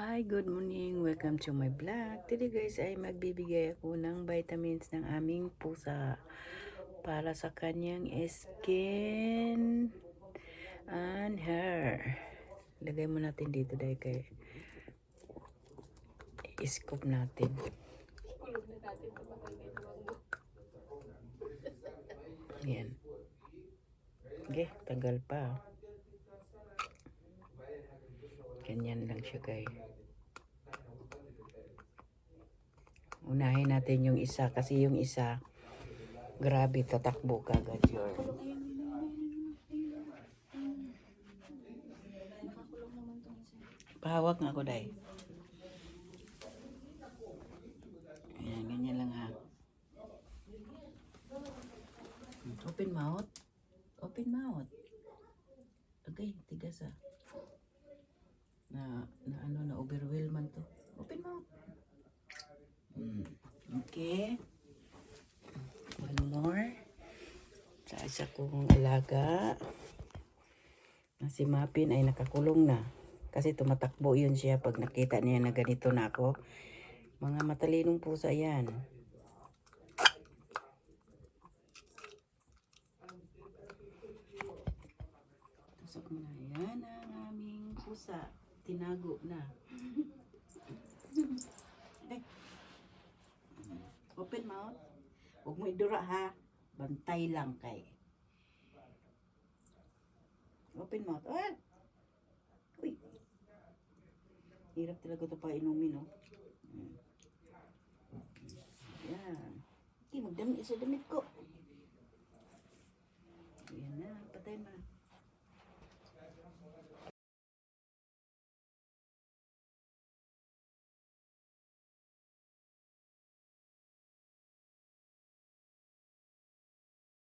Hi, good morning. Welcome to my vlog. Today guys ay magbibigay ako ng vitamins ng aming pusa para sa kanyang skin and hair. Lagay mo natin dito dahil kay i-scoop natin. Yan. Okay, tagal pa. Ganyan lang siya guys. Unahin natin yung isa kasi yung isa grabe tatakbo kagad yun. Pahawak nga ako dahil. Ayan, ganyan lang ha. Open mouth. Open mouth. Okay, tigas ah. Na overwhelm man to. Open mouth. Okay. One more. Sa isa kong alaga. Si Mapin ay nakakulong na. Kasi tumatakbo yun siya pag nakita niya na ganito na ako. Mga matalinong pusa yan. Tusok mo na. Yan ang aming pusa. Tinago na. Open mouth. Huwag mo idura ha. Bantay lang kay. Open mouth. Ah! Uy. Hirap talaga ito pa inumin, no? Yan. Okay, magdamit sa damit ko. Yan na. Patay na.